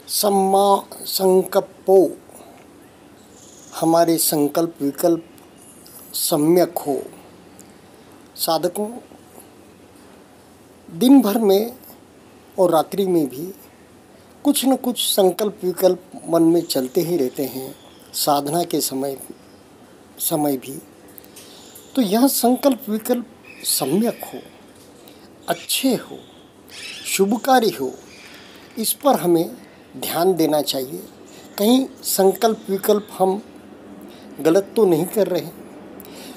सम्मा संकप्पो, हमारे संकल्प विकल्प सम्यक हो। साधकों, दिन भर में और रात्रि में भी कुछ न कुछ संकल्प विकल्प मन में चलते ही रहते हैं, साधना के समय भी। तो यह संकल्प विकल्प सम्यक हो, अच्छे हो, शुभकारी हो, इस पर हमें ध्यान देना चाहिए। कहीं संकल्प विकल्प हम गलत तो नहीं कर रहे,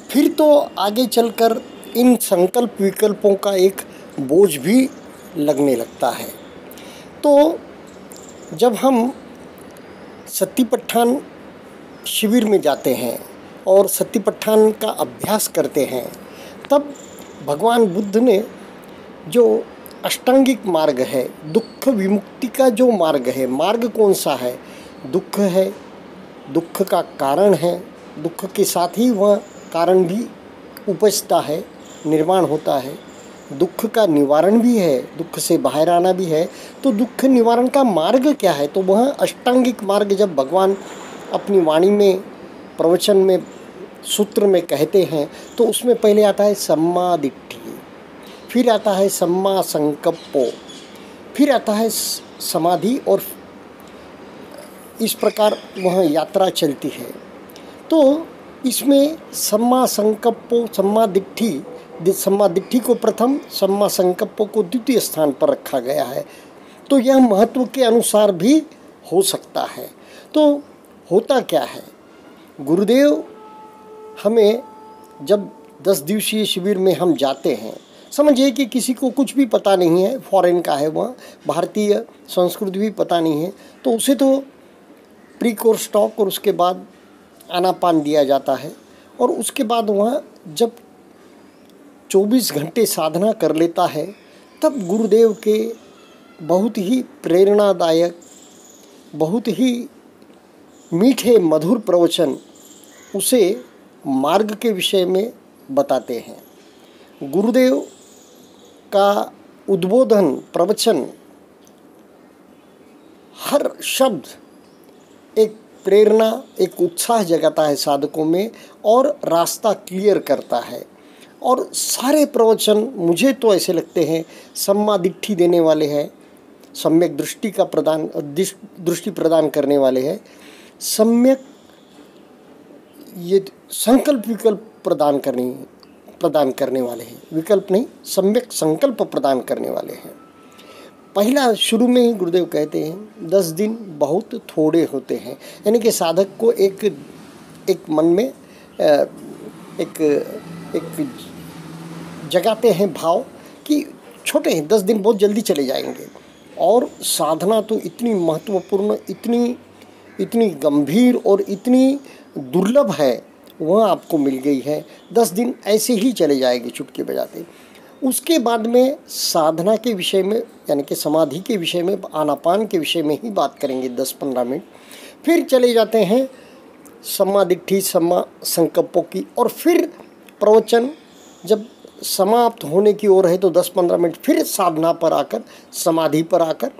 फिर तो आगे चलकर इन संकल्प विकल्पों का एक बोझ भी लगने लगता है। तो जब हम सतीपट्ठान शिविर में जाते हैं और सतीपट्ठान का अभ्यास करते हैं, तब भगवान बुद्ध ने जो अष्टांगिक मार्ग है, दुख विमुक्ति का जो मार्ग है, मार्ग कौन सा है? दुख है, दुख का कारण है, दुख के साथ ही वह कारण भी उपजता है, निर्माण होता है, दुख का निवारण भी है, दुख से बाहर आना भी है। तो दुख निवारण का मार्ग क्या है? तो वह अष्टांगिक मार्ग जब भगवान अपनी वाणी में, प्रवचन में, सूत्र में कहते हैं, तो उसमें पहले आता है सम्मा दिट्ठि, फिर आता है सम्मा संकप्पो, फिर आता है समाधि, और इस प्रकार वह यात्रा चलती है। तो इसमें सम्मा संकप्पो, सम्मा दिट्ठि को प्रथम, सम्मा संकप्पो को द्वितीय स्थान पर रखा गया है। तो यह महत्व के अनुसार भी हो सकता है। तो होता क्या है, गुरुदेव हमें जब 10 दिवसीय शिविर में हम जाते हैं, समझिए कि किसी को कुछ भी पता नहीं है, फॉरेन का है, वह भारतीय संस्कृति भी पता नहीं है, तो उसे तो प्री कोर्स टॉक और उसके बाद आनापान दिया जाता है। और उसके बाद वह जब 24 घंटे साधना कर लेता है, तब गुरुदेव के बहुत ही प्रेरणादायक, बहुत ही मीठे मधुर प्रवचन उसे मार्ग के विषय में बताते हैं। गुरुदेव का उद्बोधन, प्रवचन, हर शब्द एक प्रेरणा, एक उत्साह जगाता है साधकों में और रास्ता क्लियर करता है। और सारे प्रवचन मुझे तो ऐसे लगते हैं सम्मा दिट्ठि देने वाले हैं, सम्यक दृष्टि प्रदान करने वाले हैं, सम्यक ये संकल्प विकल्प प्रदान करने वाले हैं, विकल्प नहीं, सम्यक संकल्प प्रदान करने वाले हैं। पहला शुरू में ही गुरुदेव कहते हैं 10 दिन बहुत थोड़े होते हैं, यानी कि साधक को एक मन में एक जगाते हैं भाव कि छोटे हैं, 10 दिन बहुत जल्दी चले जाएंगे। और साधना तो इतनी महत्वपूर्ण, इतनी गंभीर और इतनी दुर्लभ है, वह आपको मिल गई है। 10 दिन ऐसे ही चले जाएंगे चुटकी बजाते। उसके बाद में साधना के विषय में, यानी कि समाधि के विषय में, आनापान के विषय में ही बात करेंगे 10-15 मिनट। फिर चले जाते हैं सम्मा दिट्ठि, सम्मा संकल्पों की, और फिर प्रवचन जब समाप्त होने की ओर है तो 10-15 मिनट फिर साधना पर आकर, समाधि पर आकर,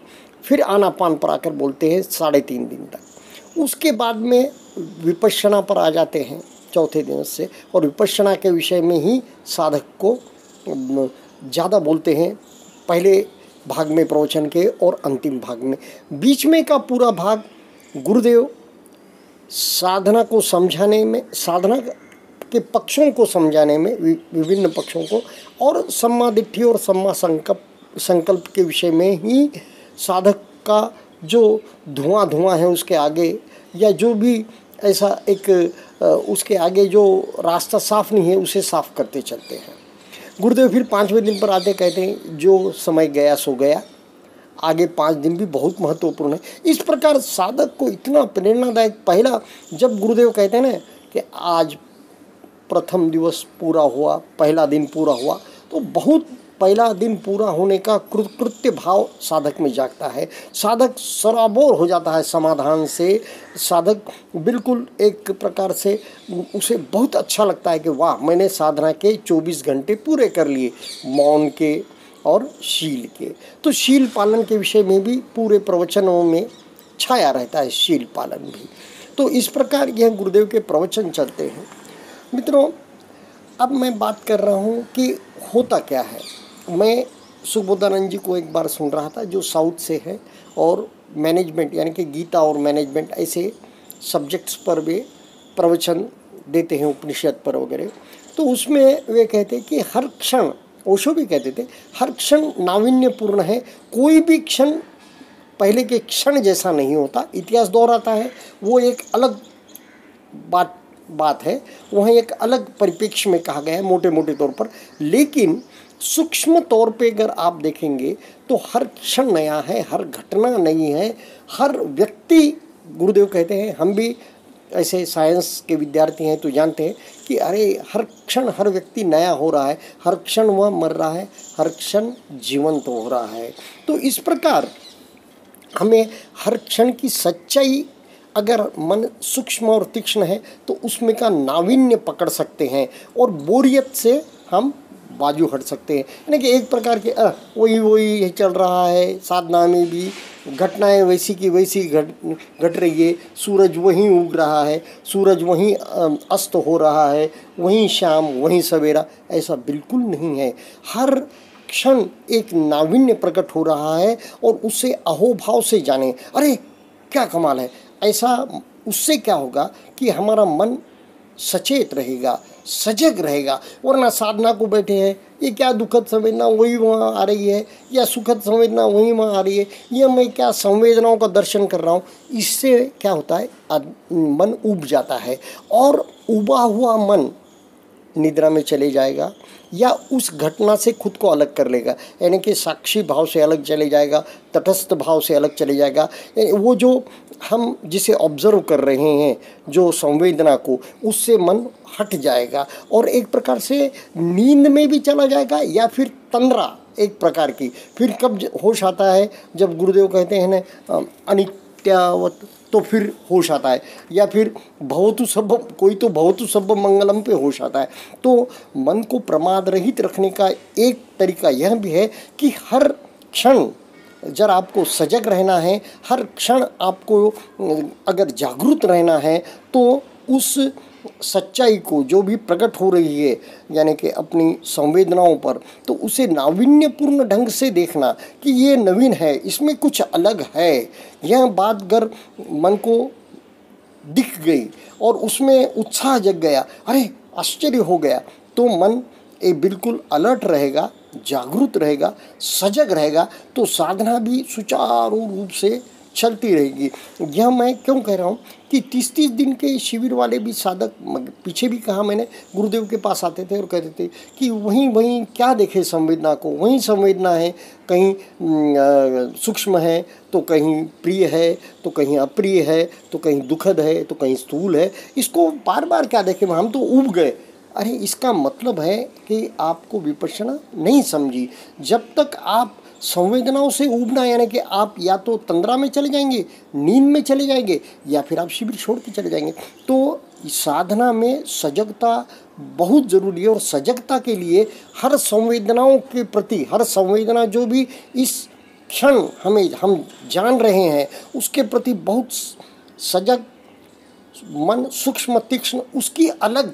फिर आनापान पर आकर बोलते हैं 3.5 दिन तक। उसके बाद में विपश्यना पर आ जाते हैं चौथे दिन से, और विपश्यना के विषय में ही साधक को ज़्यादा बोलते हैं, पहले भाग में प्रवचन के और अंतिम भाग में। बीच में का पूरा भाग गुरुदेव साधना को समझाने में, साधना के पक्षों को समझाने में, विभिन्न पक्षों को, और सम्मा दिट्ठि और सम्मा संकल्प के विषय में ही साधक का जो धुआं है उसके आगे, या जो भी ऐसा एक उसके आगे जो रास्ता साफ नहीं है, उसे साफ करते चलते हैं। गुरुदेव फिर 5वें दिन पर आते कहते हैं जो समय गया सो गया, आगे 5 दिन भी बहुत महत्वपूर्ण है। इस प्रकार साधक को इतना प्रेरणादायक, पहला जब गुरुदेव कहते हैं ना कि आज प्रथम दिवस पूरा हुआ, पहला दिन पूरा हुआ, तो बहुत पहला दिन पूरा होने का कृतकृत्य भाव साधक में जागता है। साधक सराबोर हो जाता है समाधान से, साधक बिल्कुल एक प्रकार से उसे बहुत अच्छा लगता है कि वाह, मैंने साधना के 24 घंटे पूरे कर लिए, मौन के और शील के। तो शील पालन के विषय में भी पूरे प्रवचनों में छाया रहता है शील पालन भी। तो इस प्रकार यह गुरुदेव के प्रवचन चलते हैं। मित्रों, अब मैं बात कर रहा हूँ कि होता क्या है। मैं सुबोधानंद जी को एक बार सुन रहा था, जो साउथ से है और मैनेजमेंट यानी कि गीता और मैनेजमेंट ऐसे सब्जेक्ट्स पर वे प्रवचन देते हैं, उपनिषद पर वगैरह। तो उसमें वे कहते कि हर क्षण, ओशो भी कहते थे, हर क्षण नावीन्यपूर्ण है, कोई भी क्षण पहले के क्षण जैसा नहीं होता। इतिहास दोहराता है, वो एक अलग बात है, वहाँ एक अलग परिप्रेक्ष्य में कहा गया है मोटे मोटे तौर पर। लेकिन सूक्ष्म तौर पे अगर आप देखेंगे तो हर क्षण नया है, हर घटना नई है, हर व्यक्ति, गुरुदेव कहते हैं, हम भी ऐसे साइंस के विद्यार्थी हैं तो जानते हैं कि अरे हर क्षण हर व्यक्ति नया हो रहा है, हर क्षण वह मर रहा है, हर क्षण जीवंत हो रहा है। तो इस प्रकार हमें हर क्षण की सच्चाई, अगर मन सूक्ष्म और तीक्ष्ण है तो उसमें का नावीन्य पकड़ सकते हैं और बोरियत से हम बाजू हट सकते हैं। यानी कि एक प्रकार के वही चल रहा है, साधना में भी घटनाएं वैसी की वैसी घट रही है, सूरज वहीं उग रहा है, सूरज वहीं अस्त हो रहा है, वहीं शाम वहीं सवेरा, ऐसा बिल्कुल नहीं है। हर क्षण एक नावीन्य प्रकट हो रहा है और उसे अहोभाव से जाने, अरे क्या कमाल है, ऐसा उससे क्या होगा कि हमारा मन सचेत रहेगा, सजग रहेगा। वरना साधना को बैठे हैं, ये क्या दुखद संवेदना वही वहाँ आ रही है, या सुखद संवेदना वही वहाँ आ रही है, ये मैं क्या संवेदनाओं का दर्शन कर रहा हूँ। इससे क्या होता है, मन उब जाता है और उबा हुआ मन निद्रा में चले जाएगा या उस घटना से खुद को अलग कर लेगा, यानी कि साक्षी भाव से अलग चले जाएगा, तटस्थ भाव से अलग चले जाएगा। वो जो हम जिसे ऑब्जर्व कर रहे हैं, जो संवेदना को, उससे मन हट जाएगा और एक प्रकार से नींद में भी चला जाएगा, या फिर तंद्रा एक प्रकार की। फिर कब होश आता है, जब गुरुदेव कहते हैं ना अनित्यावत, तो फिर होश आता है, या फिर भवतु सब, कोई तो भवतु सब मंगलम पे होश आता है। तो मन को प्रमाद रहित रखने का एक तरीका यह भी है कि हर क्षण जरा आपको सजग रहना है, हर क्षण आपको अगर जागरूक रहना है तो उस सच्चाई को जो भी प्रकट हो रही है, यानी कि अपनी संवेदनाओं पर, तो उसे नावीन्यपूर्ण ढंग से देखना कि ये नवीन है, इसमें कुछ अलग है। यह बात अगर मन को दिख गई और उसमें उत्साह जग गया, अरे आश्चर्य हो गया, तो मन बिल्कुल अलर्ट रहेगा, जागरूक रहेगा, सजग रहेगा, तो साधना भी सुचारू रूप से चलती रहेगी। यह मैं क्यों कह रहा हूँ कि 30-30 दिन के शिविर वाले भी साधक, पीछे भी कहा मैंने, गुरुदेव के पास आते थे और कहते थे कि वहीं क्या देखे संवेदना को, वहीं संवेदना है, कहीं सूक्ष्म है तो कहीं प्रिय है, तो कहीं अप्रिय है, तो कहीं दुखद है, तो कहीं स्थूल है, इसको बार बार क्या देखें, हम तो उब गए। अरे इसका मतलब है कि आपको विपश्यना नहीं समझी। जब तक आप संवेदनाओं से उबना, यानी कि आप या तो तंद्रा में चले जाएंगे, नींद में चले जाएंगे, या फिर आप शिविर छोड़ के चले जाएंगे। तो साधना में सजगता बहुत ज़रूरी है और सजगता के लिए हर संवेदनाओं के प्रति, हर संवेदना जो भी इस क्षण हम जान रहे हैं उसके प्रति बहुत सजग मन, सूक्ष्म तीक्ष्ण, उसकी अलग,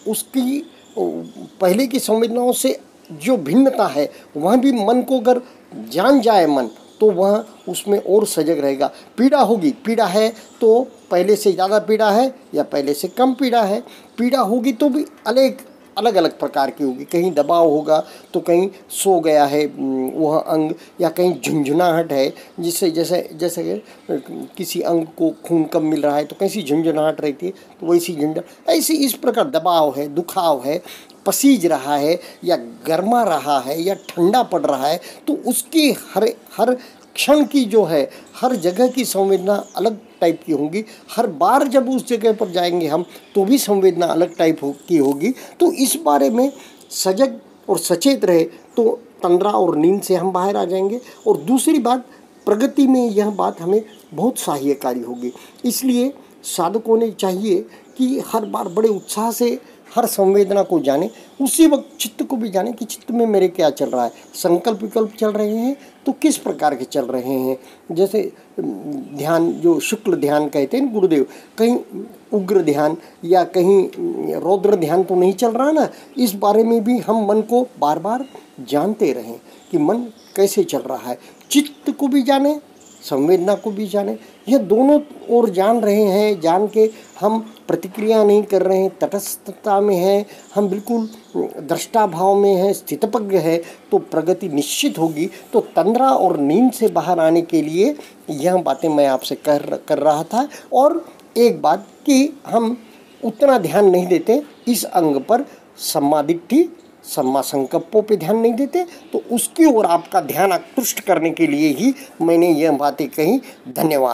उसकी पहले की संवेदनाओं से जो भिन्नता है, वह भी मन को अगर जान जाए मन, तो वह उसमें और सजग रहेगा। पीड़ा होगी, पीड़ा है तो पहले से ज़्यादा पीड़ा है या पहले से कम पीड़ा है, पीड़ा होगी तो भी अलग अलग प्रकार की होगी। कहीं दबाव होगा तो कहीं सो गया है वह अंग, या कहीं झुंझुनाहट है, जिससे जैसे किसी अंग को खून कम मिल रहा है तो कैसी झुंझुनाहट रहती है, तो वैसी झुंझुनाहट, ऐसी इस प्रकार दबाव है, दुखाव है, पसीज रहा है या गर्मा रहा है या ठंडा पड़ रहा है, तो उसकी हर क्षण की जो है, हर जगह की संवेदना अलग टाइप की होंगी। हर बार जब उस जगह पर जाएंगे हम, तो भी संवेदना अलग टाइप की होगी। तो इस बारे में सजग और सचेत रहे तो तंद्रा और नींद से हम बाहर आ जाएंगे। और दूसरी बात, प्रगति में यह बात हमें बहुत सहायकारी होगी। इसलिए साधकों ने चाहिए कि हर बार बड़े उत्साह से हर संवेदना को जाने, उसी वक्त चित्त को भी जाने कि चित्त में मेरे क्या चल रहा है। संकल्प विकल्प चल रहे हैं तो किस प्रकार के चल रहे हैं। जैसे ध्यान, जो शुक्ल ध्यान कहते हैं गुरुदेव, कहीं उग्र ध्यान या कहीं रौद्र ध्यान तो नहीं चल रहा ना। इस बारे में भी हम मन को बार बार जानते रहें कि मन कैसे चल रहा है। चित्त को भी जाने, संवेदना को भी जाने, यह दोनों ओर जान रहे हैं। जान के हम प्रतिक्रिया नहीं कर रहे हैं, तटस्थता में हैं, हम बिल्कुल दृष्टा भाव में हैं, स्थितप्रज्ञ है, तो प्रगति निश्चित होगी। तो तंद्रा और नींद से बाहर आने के लिए यह बातें मैं आपसे कर रहा था। और एक बात कि हम उतना ध्यान नहीं देते इस अंग पर, सम्मा दिट्ठी सम्मा संकल्पों पे ध्यान नहीं देते, तो उसकी ओर आपका ध्यान आकृष्ट करने के लिए ही मैंने यह बातें कही। धन्यवाद।